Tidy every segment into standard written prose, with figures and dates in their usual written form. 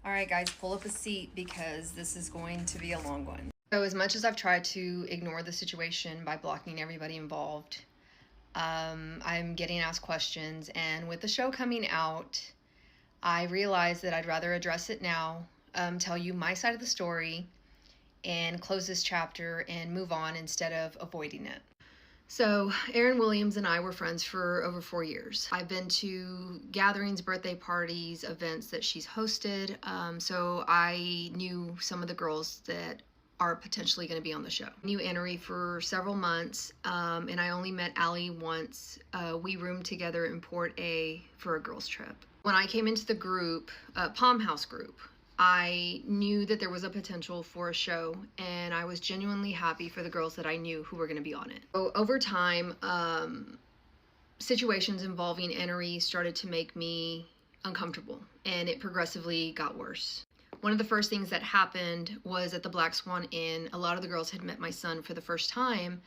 All right, guys, pull up a seat because this is going to be a long one. So, as much as I've tried to ignore the situation by blocking everybody involved, I'm getting asked questions, and with the show coming out, I realized that I'd rather address it now, tell you my side of the story, and close this chapter and move on instead of avoiding it. So, Erin Williams and I were friends for over 4 years. I've been to gatherings, birthday parties, events that she's hosted. So I knew some of the girls that are potentially going to be on the show. I knew Annery for several months, and I only met Allie once. We roomed together in Port A for a girls' trip. When I came into the group, Palm House group, I knew that there was a potential for a show, and I was genuinely happy for the girls that I knew who were going to be on it. So over time, situations involving Annery started to make me uncomfortable, and it progressively got worse. One of the first things that happened was at the Black Swan Inn. A lot of the girls had met my son for the first time,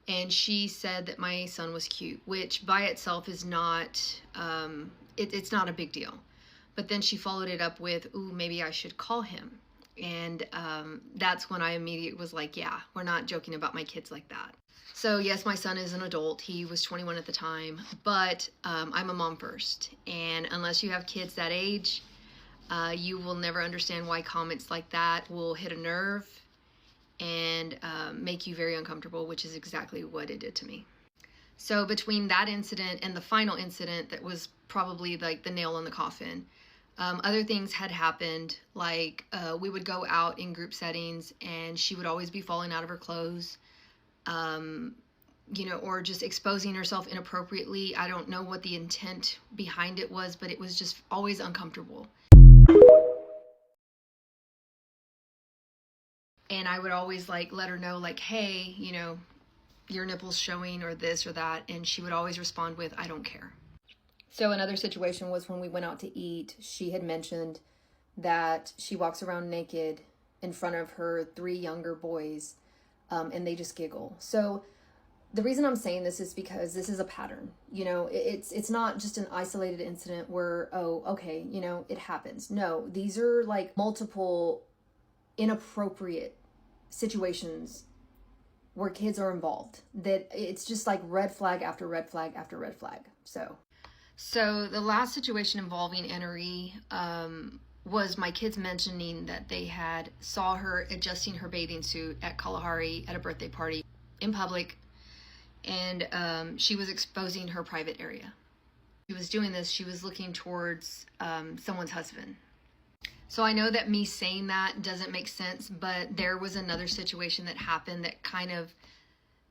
and she said that my son was cute, which by itself is not, it's not a big deal. But then she followed it up with, ooh, maybe I should call him. And that's when I immediately was like, yeah, we're not joking about my kids like that. So yes, my son is an adult. He was 21 at the time, but I'm a mom first. And unless you have kids that age, you will never understand why comments like that will hit a nerve and make you very uncomfortable, which is exactly what it did to me. So between that incident and the final incident that was probably like the nail in the coffin, other things had happened, like we would go out in group settings and she would always be falling out of her clothes, or just exposing herself inappropriately. I don't know what the intent behind it was, but it was just always uncomfortable. And I would always let her know, hey, your nipples showing or this or that. And she would always respond with, I don't care. So another situation was when we went out to eat. She had mentioned that she walks around naked in front of her 3 younger boys, and they just giggle. So the reason I'm saying this is because this is a pattern. It's not just an isolated incident where, oh, okay, it happens. No, these are multiple inappropriate situations where kids are involved, that it's just like red flag after red flag after red flag. So the last situation involving Annery was my kids mentioning that they had saw her adjusting her bathing suit at Kalahari at a birthday party in public, and she was exposing her private area. She was doing this, she was looking towards someone's husband. So I know that me saying that doesn't make sense, but there was another situation that happened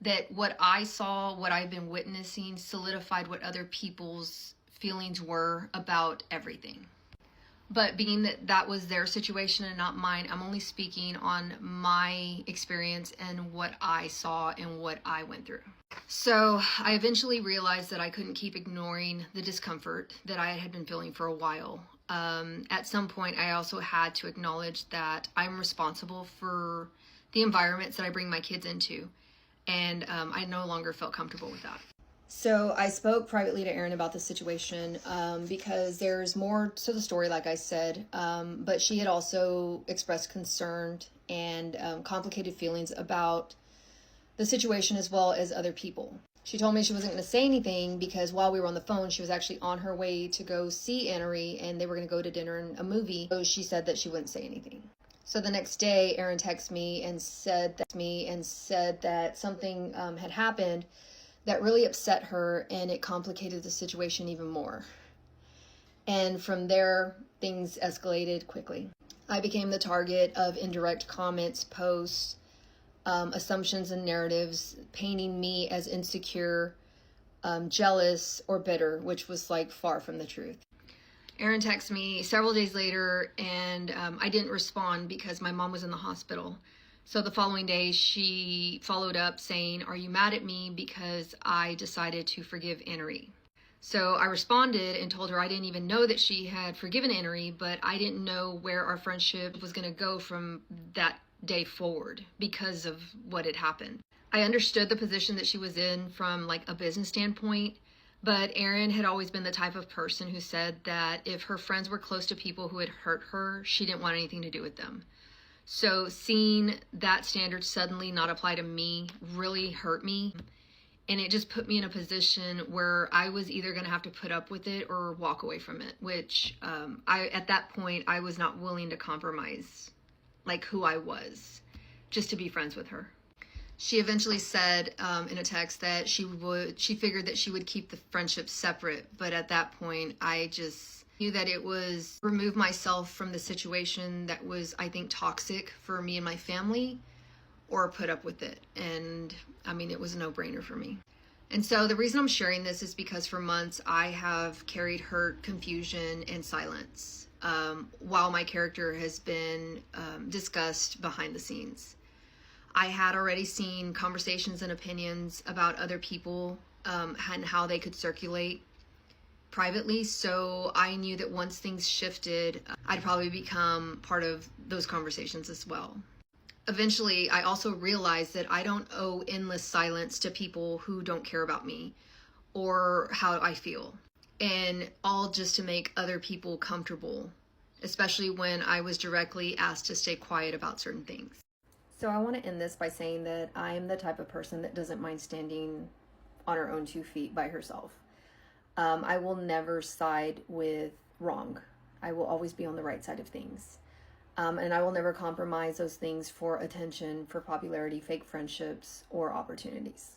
that what I saw, what I've been witnessing, solidified what other people's feelings were about everything. But being that that was their situation and not mine, I'm only speaking on my experience and what I saw and what I went through. So I eventually realized that I couldn't keep ignoring the discomfort that I had been feeling for a while. At some point, I also had to acknowledge that I'm responsible for the environments that I bring my kids into. And I no longer felt comfortable with that. So I spoke privately to Erin about the situation because there's more to the story, like I said, but she had also expressed concern and complicated feelings about the situation as well as other people. She told me she wasn't going to say anything because while we were on the phone, she was actually on her way to go see Annery, and they were going to go to dinner and a movie. So she said that she wouldn't say anything. So the next day, Erin texted me and said that something had happened that really upset her, and it complicated the situation even more. And from there, things escalated quickly. I became the target of indirect comments, posts, assumptions and narratives, painting me as insecure, jealous, or bitter, which was far from the truth. Erin texted me several days later, and I didn't respond because my mom was in the hospital. So the following day, she followed up saying, are you mad at me because I decided to forgive Annery? So I responded and told her I didn't even know that she had forgiven Annery, but I didn't know where our friendship was going to go from that day forward because of what had happened. I understood the position that she was in from a business standpoint, But Erin had always been the type of person who said that if her friends were close to people who had hurt her, she didn't want anything to do with them. So seeing that standard suddenly not apply to me really hurt me. And it just put me in a position where I was either going to have to put up with it or walk away from it, which at that point, I was not willing to compromise like who I was just to be friends with her. She eventually said in a text that she figured that she would keep the friendship separate. But at that point, I just knew that it was remove myself from the situation that was, I think, toxic for me and my family, or put up with it. And I mean, it was a no-brainer for me. And so the reason I'm sharing this is because for months I have carried hurt, confusion, and silence while my character has been discussed behind the scenes. I had already seen conversations and opinions about other people and how they could circulate privately. So I knew that once things shifted, I'd probably become part of those conversations as well. Eventually, I also realized that I don't owe endless silence to people who don't care about me or how I feel, and all just to make other people comfortable, especially when I was directly asked to stay quiet about certain things. So I want to end this by saying that I am the type of person that doesn't mind standing on her own 2 feet by herself. I will never side with wrong. I will always be on the right side of things. And I will never compromise those things for attention, for popularity, fake friendships, or opportunities.